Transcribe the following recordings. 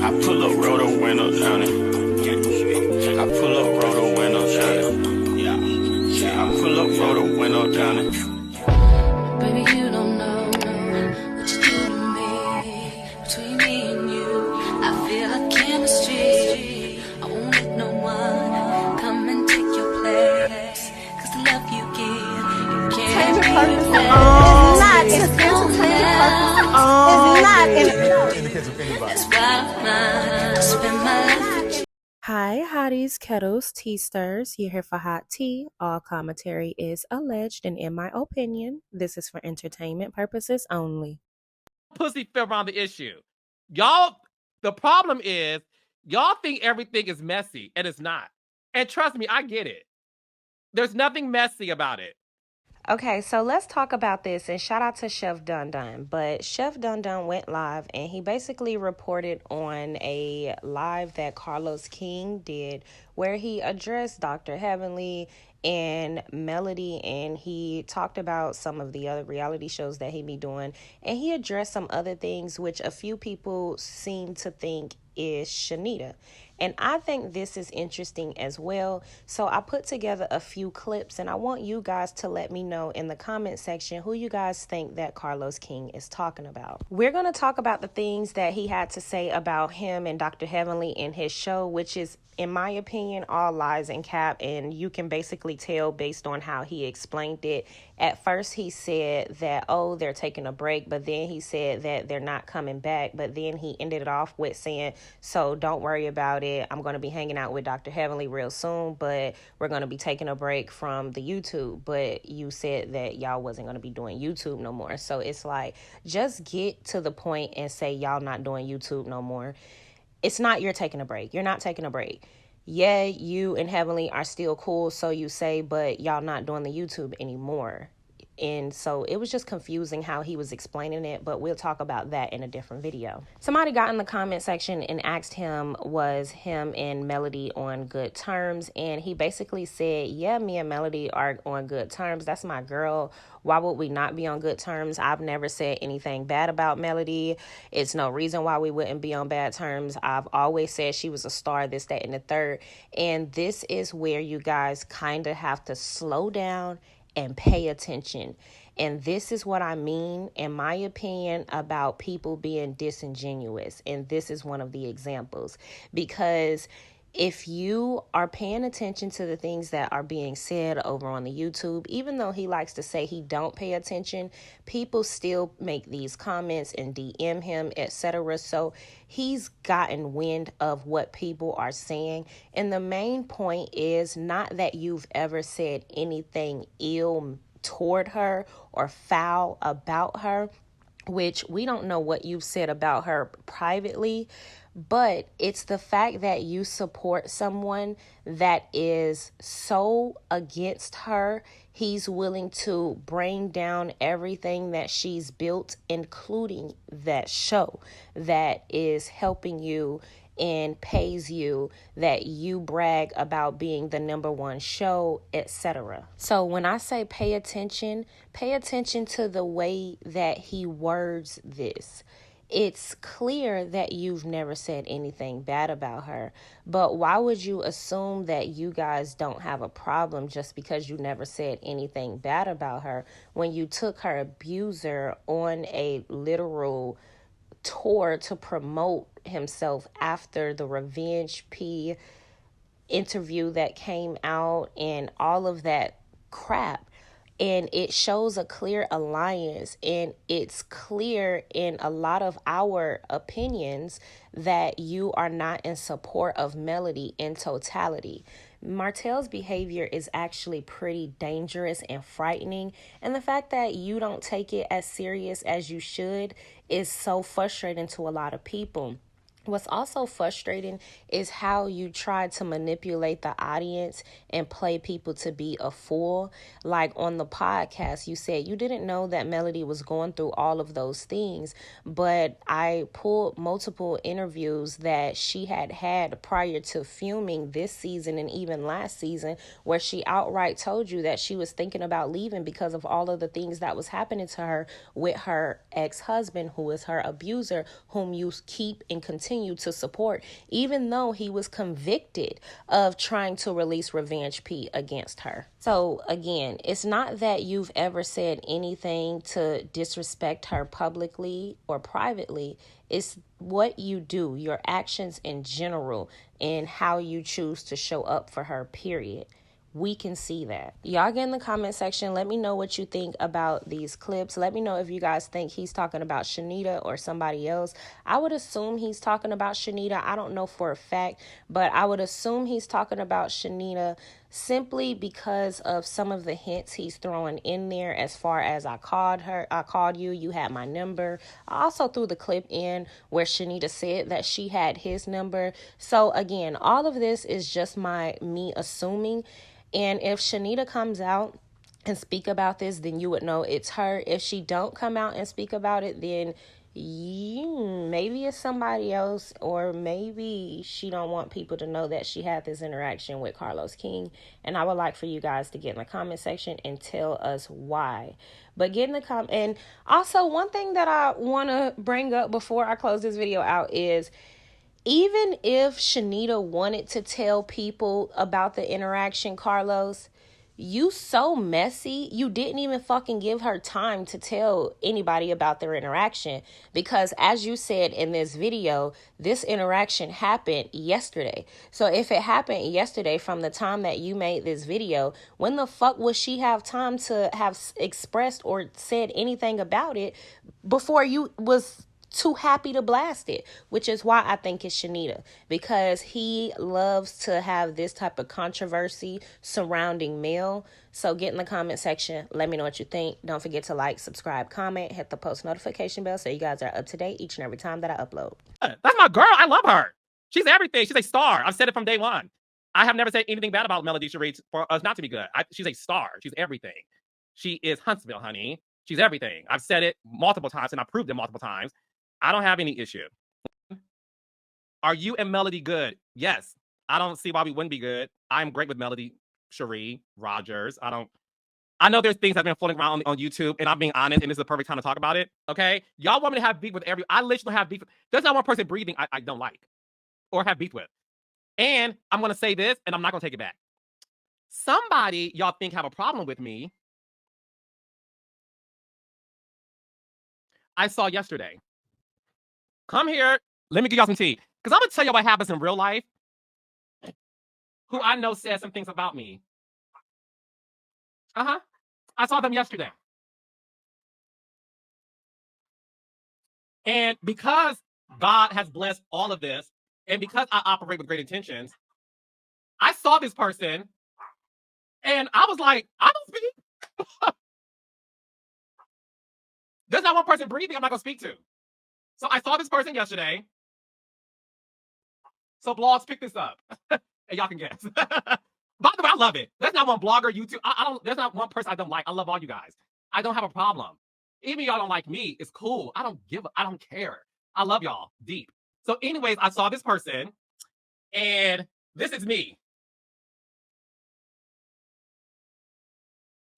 I pull up, roll the window down it. I pull up, roll the window down it. Yeah, I pull up, roll the window down it. Baby, you don't know what you do to me. Between me and you, I feel like chemistry. I won't let no one come and take your place. 'Cause the love you give, you can't That's why I spend my life with you. Hi, hotties, kettles, tea stirs. You're here for hot tea. All commentary is alleged, and in my opinion, this is for entertainment purposes only. Pussy fell around the issue. Y'all, the problem is, y'all think everything is messy, and it's not. And trust me, I get it. There's nothing messy about it. Okay, so let's talk about this, and shout out to Chef Dun Dun. But Chef Dun Dun went live, and he basically reported on a live that Carlos King did where he addressed Dr. Heavenly and Melody, and he talked about some of the other reality shows that he be doing, and he addressed some other things which a few people seem to think is Chanita. And I think this is interesting as well. So I put together a few clips, and I want you guys to let me know in the comment section who you guys think that Carlos King is talking about. We're going to talk about the things that he had to say about him and Dr. Heavenly in his show, which is, in my opinion, all lies and cap, and you can basically tell based on how he explained it. At first he said that, oh, they're taking a break, but then he said that they're not coming back, but then he ended it off with saying, so don't worry about it. I'm going to be hanging out with Dr. Heavenly real soon, but we're going to be taking a break from the YouTube. But you said that y'all wasn't going to be doing YouTube no more. So it's like, just get to the point and say y'all not doing YouTube no more. It's not you're taking a break. You're not taking a break. Yeah, you and Heavenly are still cool, so you say, but y'all not doing the YouTube anymore. And so it was just confusing how he was explaining it, but we'll talk about that in a different video. Somebody got in the comment section and asked him, was him and Melody on good terms? And he basically said, yeah, me and Melody are on good terms. That's my girl. Why would we not be on good terms? I've never said anything bad about Melody. It's no reason why we wouldn't be on bad terms. I've always said she was a star, this, that, and the third. And this is where you guys kind of have to slow down and pay attention. And this is what I mean, in my opinion, about people being disingenuous. And this is one of the examples. Because if you are paying attention to the things that are being said over on the YouTube, even though he likes to say he don't pay attention, people still make these comments and DM him, etc. So he's gotten wind of what people are saying. And the main point is not that you've ever said anything ill toward her or foul about her, which we don't know what you've said about her privately, but it's the fact that you support someone that is so against her. He's willing to bring down everything that she's built, including that show that is helping you and pays you, that you brag about being the #1 show, etc. So when I say pay attention to the way that he words this. It's clear that you've never said anything bad about her, but why would you assume that you guys don't have a problem just because you never said anything bad about her when you took her abuser on a literal tour to promote himself after the Revenge P interview that came out and all of that crap? And it shows a clear alliance, and it's clear in a lot of our opinions that you are not in support of Melody in totality. Martell's behavior is actually pretty dangerous and frightening, and the fact that you don't take it as serious as you should is so frustrating to a lot of people. What's also frustrating is how you try to manipulate the audience and play people to be a fool. Like on the podcast, you said you didn't know that Melody was going through all of those things, but I pulled multiple interviews that she had prior to filming this season and even last season, where she outright told you that she was thinking about leaving because of all of the things that was happening to her with her ex-husband, who is her abuser, whom you keep and continue continue to support, even though he was convicted of trying to release Revenge P against her. So again, it's not that you've ever said anything to disrespect her publicly or privately. It's what you do, your actions in general, and how you choose to show up for her, period. We can see that. Y'all get in the comment section. Let me know what you think about these clips. Let me know if you guys think he's talking about Chanita or somebody else. I would assume he's talking about Chanita. I don't know for a fact, but I would assume he's talking about Chanita simply because of some of the hints he's throwing in there, as far as I called you, you had my number. I also threw the clip in where Chanita said that she had his number. So again, all of this is just me assuming. And if Chanita comes out and speak about this, then you would know it's her. If she don't come out and speak about it, then maybe it's somebody else, or maybe she don't want people to know that she had this interaction with Carlos King. And I would like for you guys to get in the comment section and tell us why. But get in the comment. And also, one thing that I want to bring up before I close this video out is, even if Chanita wanted to tell people about the interaction, Carlos, you so messy, you didn't even fucking give her time to tell anybody about their interaction. Because as you said in this video, this interaction happened yesterday. So if it happened yesterday from the time that you made this video, when the fuck would she have time to have expressed or said anything about it before you was too happy to blast it? Which is why I think it's Chanita, because he loves to have this type of controversy surrounding Mel. So get in the comment section, let me know what you think. Don't forget to like, subscribe, comment, hit the post notification bell so you guys are up to date each and every time that I upload. That's my girl. I love her. She's everything. She's a star. I've said it from day one. I have never said anything bad about Melody Cherie for us not to be good. She's a star. She's everything. She is Huntsville, honey. She's everything. I've said it multiple times, and I've proved it multiple times. I don't have any issue. Are you and Melody good? Yes. I don't see why we wouldn't be good. I'm great with Melody Cherie Rogers. I know there's things that have been floating around on YouTube, and I'm being honest, and this is the perfect time to talk about it. Okay? Y'all want me to have beef with I literally have beef. There's not one person breathing I don't like or have beef with. And I'm going to say this, and I'm not going to take it back. Somebody y'all think have a problem with me, I saw yesterday. Come here. Let me give y'all some tea. Because I'm going to tell you what happens in real life. Who I know said some things about me. I saw them yesterday. And because God has blessed all of this, and because I operate with great intentions, I saw this person, and I was like, I don't speak. There's not one person breathing I'm not going to speak to. So I saw this person yesterday. So blogs, pick this up. And y'all can guess. By the way, I love it. There's not one blogger, YouTube. There's not one person I don't like. I love all you guys. I don't have a problem. Even y'all don't like me, it's cool. I don't care. I love y'all deep. So anyways, I saw this person, and this is me.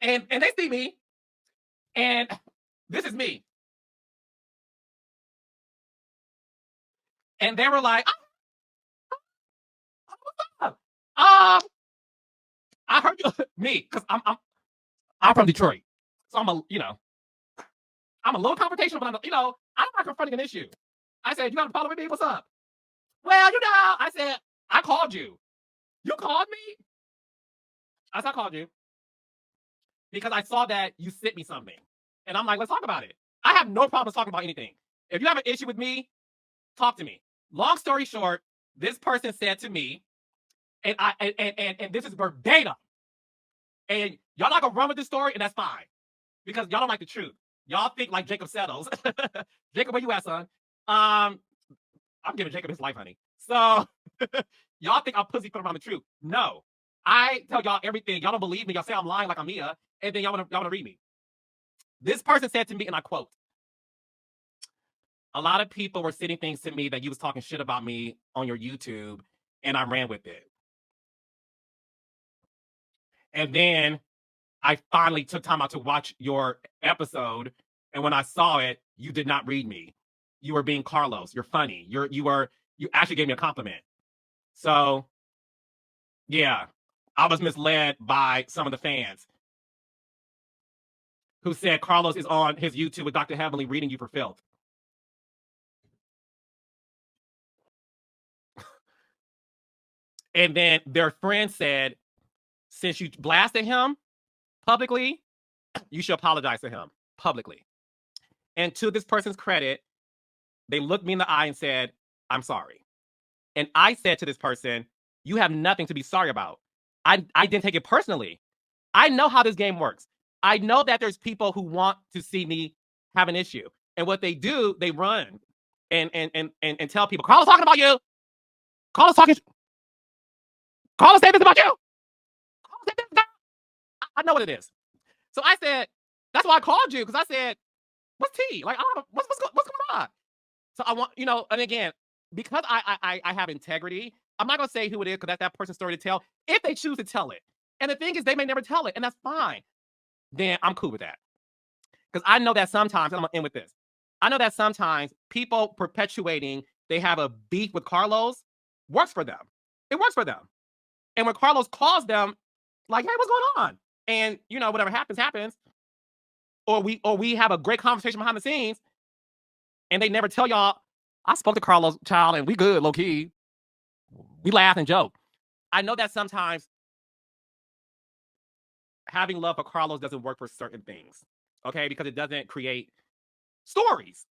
And they see me, and this is me. And they were like, I heard you, me, because I'm from Detroit. So I'm a little confrontational, but I'm not confronting an issue. I said, you got a problem with me? What's up? Well, I said, I called you. You called me? I said, I called you because I saw that you sent me something. And I'm like, let's talk about it. I have no problems talking about anything. If you have an issue with me, talk to me. Long story short, this person said to me, and this is verbatim, and y'all not gonna run with this story, and that's fine, because y'all don't like the truth. Y'all think like Jacob settles. Jacob, where you at, son? I'm giving Jacob his life, honey. So y'all think I'm pussy put around the truth. No. I tell y'all everything. Y'all don't believe me. Y'all say I'm lying like I'm Mia, and then y'all wanna read me. This person said to me, and I quote, a lot of people were sending things to me that you was talking shit about me on your YouTube, and I ran with it. And then I finally took time out to watch your episode, and when I saw it, you did not read me. You were being Carlos. You're funny. You were You actually gave me a compliment. So, yeah, I was misled by some of the fans who said Carlos is on his YouTube with Dr. Heavenly reading you for filth. And then their friend said, since you blasted him publicly, you should apologize to him publicly. And to this person's credit, they looked me in the eye and said, I'm sorry. And I said to this person, you have nothing to be sorry about. I didn't take it personally. I know how this game works. I know that there's people who want to see me have an issue. And what they do, they run and tell people, Carlos talking about you. Carlos said this about you. Carlos said this. I know what it is. So I said, that's why I called you, because I said, what's tea? Like, I don't know, what's going on? So I want, and again, because I have integrity, I'm not going to say who it is, because that's that person's story to tell, if they choose to tell it. And the thing is, they may never tell it, and that's fine. Then I'm cool with that. Because I know that sometimes, and I'm going to end with this, I know that sometimes people perpetuating they have a beef with Carlos works for them. It works for them. And when Carlos calls them, like, hey, what's going on? And, whatever happens. Or we have a great conversation behind the scenes, and they never tell y'all, I spoke to Carlos, child, and we good, low key. We laugh and joke. I know that sometimes having love for Carlos doesn't work for certain things, okay? Because it doesn't create stories.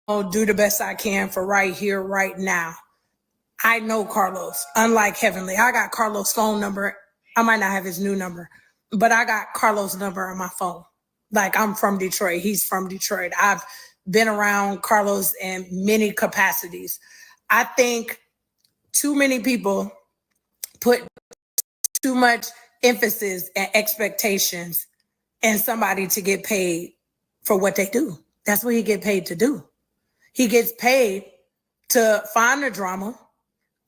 I'll do the best I can for right here, right now. I know Carlos, unlike Heavenly. I got Carlos' phone number. I might not have his new number, but I got Carlos' number on my phone. Like, I'm from Detroit. He's from Detroit. I've been around Carlos in many capacities. I think too many people put too much emphasis and expectations in somebody to get paid for what they do. That's what he get paid to do. He gets paid to find the drama,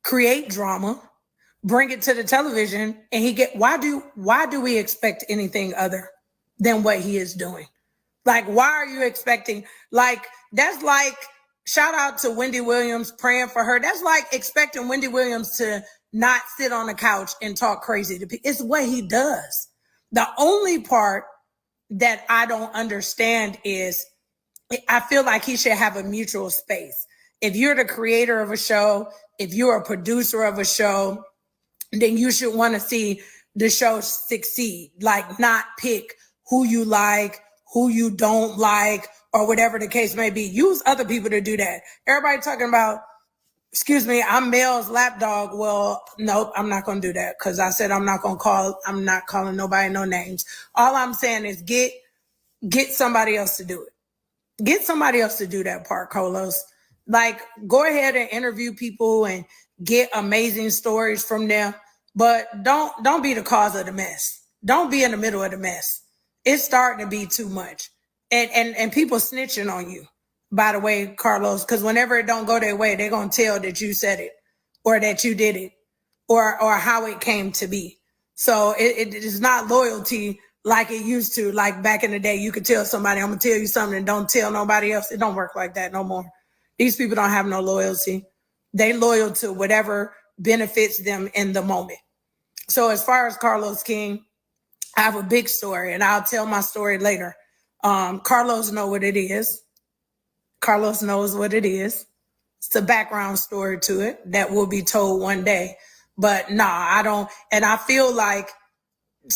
create drama, bring it to the television, and why do we expect anything other than what he is doing? Like, why are you expecting, that's like, shout out to Wendy Williams, praying for her. That's like expecting Wendy Williams to not sit on the couch and talk crazy to people. It's what he does. The only part that I don't understand is I feel like he should have a mutual space. If you're the creator of a show, if you're a producer of a show, then you should want to see the show succeed. Like, not pick who you like, who you don't like, or whatever the case may be. Use other people to do that. Everybody talking about, excuse me, I'm Mel's lapdog. Well, nope, I'm not going to do that, because I said I'm not calling nobody no names. All I'm saying is get somebody else to do it. Get somebody else to do that part, Carlos. Like, go ahead and interview people and get amazing stories from them, but don't be the cause of the mess. Don't be in the middle of the mess. It's starting to be too much. And people snitching on you, by the way, Carlos, because whenever it don't go their way, they're going to tell that you said it, or that you did it, or how it came to be. So it is not loyalty like it used to. Like back in the day, you could tell somebody, I'm going to tell you something, and don't tell nobody else. It don't work like that no more. These people don't have no loyalty. They loyal to whatever benefits them in the moment. So as far as Carlos King, I have a big story, and I'll tell my story later. Carlos knows what it is. Carlos knows what it is. It's a background story to it that will be told one day. But nah, I don't. And I feel like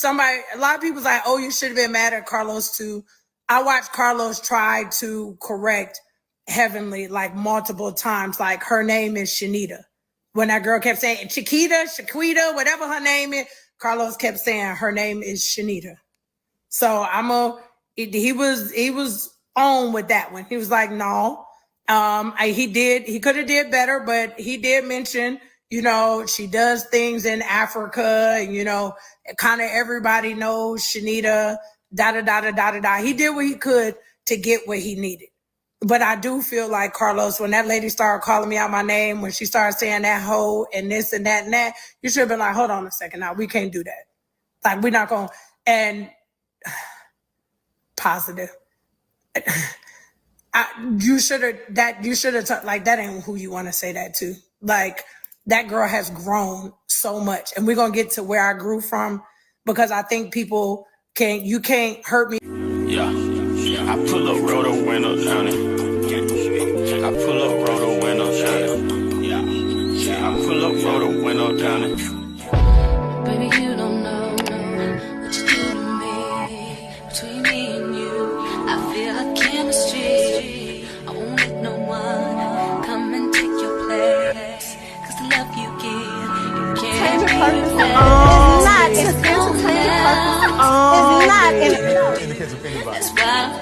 a lot of people's like, oh, you should have been mad at Carlos too. I watched Carlos try to correct Heavenly like multiple times. Like, her name is Chanita. When that girl kept saying Shaquita, whatever her name is, Carlos kept saying her name is Chanita. So he was on with that one. He was like, no, he could have did better, but he did mention, she does things in Africa, and, kind of everybody knows Chanita, da. He did what he could to get what he needed. But I do feel like, Carlos, when that lady started calling me out my name, when she started saying that hoe and this and that and that, you should have been like, hold on a second now. We can't do that. Like, we're not going to. And positive. You should have like, that ain't who you want to say that to. Like, that girl has grown so much, and we're gonna get to where I grew from, because I think people you can't hurt me. Yeah, I pull up, roll the window down it. I pull up, roll the window down it. Yeah, I pull up, roll the window down it. Baby, you don't know what you do to me. Between me and you, I feel like chemistry. I won't let no one come and take your place. 'Cause the love you give, you can't replace. It's not in the purpose. It's not in the That's why I'm